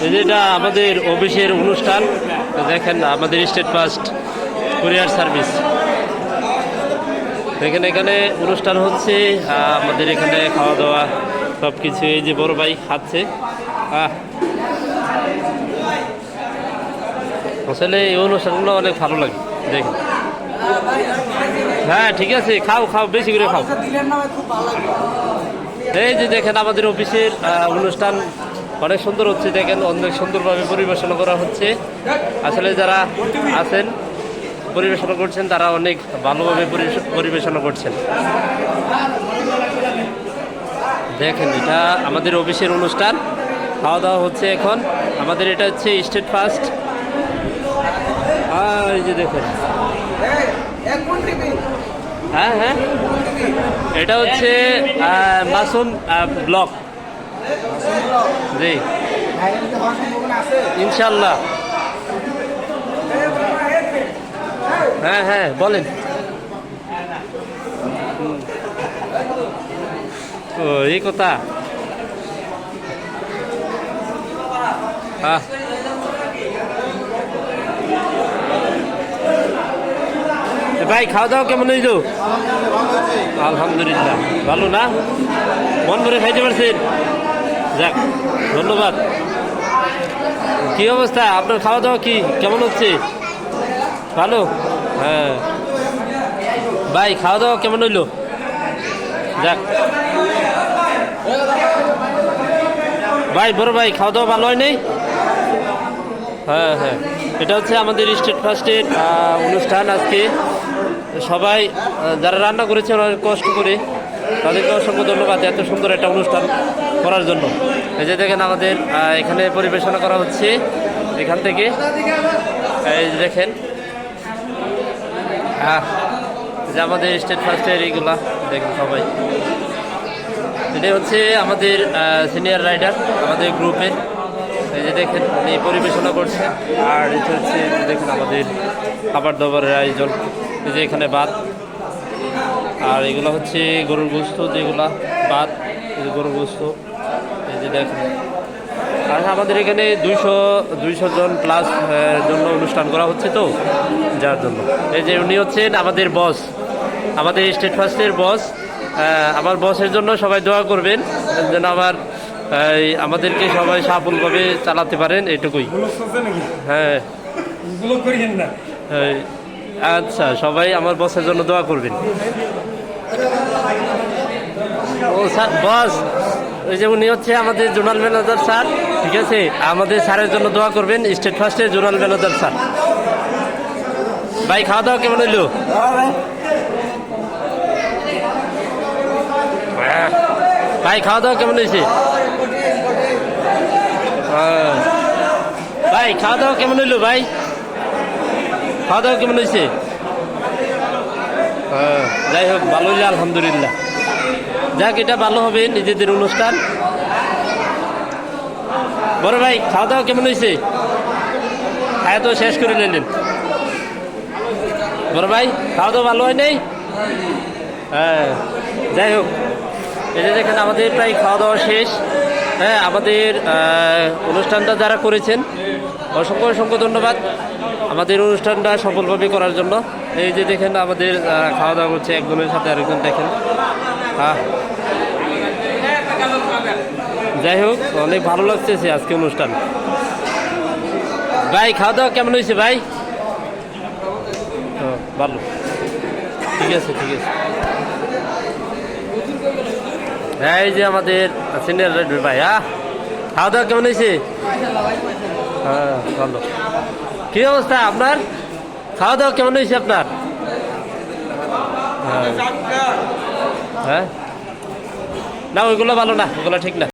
এই যেটা আমাদের অফিসের অনুষ্ঠান, দেখেন আমাদের স্টেট ফার্স্ট কুরিয়ার সার্ভিস। দেখেন এখানে অনুষ্ঠান হচ্ছে, আমাদের এখানে খাওয়া দাওয়া সব কিছু। এই যে বড় ভাই খাচ্ছে। আসলে এই অনুষ্ঠানগুলো অনেক ভালো লাগে দেখেন। হ্যাঁ ঠিক আছে, খাও খাও, বেশি করে খাও। এই যে দেখেন আমাদের অফিসের অনুষ্ঠান অনেক সুন্দর হচ্ছে, দেখেন অনেক সুন্দরভাবে পরিবেশনা করা হচ্ছে। আসলে যারা আছেন পরিবেশনা করছেন তারা অনেক ভালোভাবে পরিবেশনা করছেন। দেখেন এটা আমাদের অফিসের অনুষ্ঠান, খাওয়া দাওয়া হচ্ছে এখন। আমাদের এটা হচ্ছে স্টেট ফার্স্ট। এই যে দেখেন, হ্যাঁ হ্যাঁ, এটা হচ্ছে মাসুম ব্লক। জি ইনশাল্লাহ। হ্যাঁ হ্যাঁ বলেন। ও এই কথা। ভাই খাওয়া দাওয়া কেমন হইল? আলহামদুলিল্লাহ ভালো না? মন ভরে খাইতে পারছেন? যাক ধন্যবাদ। কি অবস্থা আপনার? খাওয়া দাওয়া কি কেমন হচ্ছে? ভালো? হ্যাঁ ভাই খাওয়া দাওয়া কেমন হইল? যাক ভাই, বড় ভাই খাওয়া দাওয়া ভালো হয় নাই? হ্যাঁ হ্যাঁ, এটা হচ্ছে আমাদের স্টেট ফার্স্টের অনুষ্ঠান আজকে। সবাই যারা রান্না করেছে অনেক কষ্ট করে, তাদেরকে অসংখ্য ধন্যবাদ এত সুন্দর একটা অনুষ্ঠান করার জন্য। এই যে দেখেন আমাদের এখানে পরিবেশনা করা হচ্ছে এখান থেকে। এই যে দেখেন যে আমাদের স্টেট ফার্স্টের এইগুলা দেখেন সবাই। এটাই হচ্ছে আমাদের সিনিয়র রাইডার আমাদের গ্রুপে। এই যে দেখেন উনি পরিবেশনা করছে। আর এটা হচ্ছে দেখেন আমাদের খাবার দাবারের আয়োজন। এই যে এখানে ভাত, আর এগুলো হচ্ছে গরুর গোস্ত, যেগুলা ভাত গরুর গোস্ত। এই যে দেখেন, আর আমাদের এখানে 200 জন প্লাস জন্য অনুষ্ঠান করা হচ্ছে, তো যার জন্য। এই যে উনি হচ্ছেন আমাদের বস, আমাদের স্টেট ফার্স্টের বস। আমার বসের জন্য সবাই দোয়া করবেন যেন আমাদেরকে সবাই সফলভাবে চালাতে পারেন, এটুকুই। হ্যাঁ আচ্ছা, সবাই আমার বসের জন্য দোয়া করবেন। ও স্যার বস, ওই যে উনি হচ্ছে আমাদের জোনাল ম্যানেজার স্যার, ঠিক আছে? আমাদের স্যারের জন্য দোয়া করবেন, স্টেট ফার্স্টের জোনাল ম্যানেজার স্যার। ভাই খাওয়া দাওয়া কেমন হইলো? ভাই খাওয়া দাওয়া কেমন হয়েছে? ভাই খাওয়া দাওয়া কেমন হইলো? ভাই খাওয়া দাওয়া কেমন হয়েছে? যাই হোক, ভালো হইলে আলহামদুলিল্লাহ। যাক, এটা ভালো হবে নিজেদের অনুষ্ঠান। বড় ভাই খাওয়া দাওয়া কেমন হয়েছে? খাওয়া তো শেষ করে নিলেন। বড় ভাই খাওয়া দাওয়া ভালো হয় নাই? হ্যাঁ যাই হোক, এই যে দেখেন আমাদের প্রায় খাওয়া দাওয়া শেষ। হ্যাঁ, আমাদের অনুষ্ঠানটা যারা করেছেন অসংখ্য অসংখ্য ধন্যবাদ আমাদের অনুষ্ঠানটা সফলভাবে করার জন্য। এই যে দেখেন আমাদের খাওয়া দাওয়া করছে একজনের সাথে আরেকজন, দেখেন। যাই হোক, অনেক ভালো লাগতেছে আজকে অনুষ্ঠান। ভাই খাওয়া দাওয়া কেমন হয়েছে ভাই? ভালো, ঠিক আছে ঠিক আছে। হ্যাঁ, এই যে আমাদের সিনিয়র রাইডার ভাই। খাওয়া দাওয়া কেমন হয়েছে? হ্যাঁ ভালো। কি অবস্থা আপনার? খাওয়া দাওয়া কেমন হয়েছে আপনার? হ্যাঁ না, ওইগুলো ভালো না, ওগুলো ঠিক না।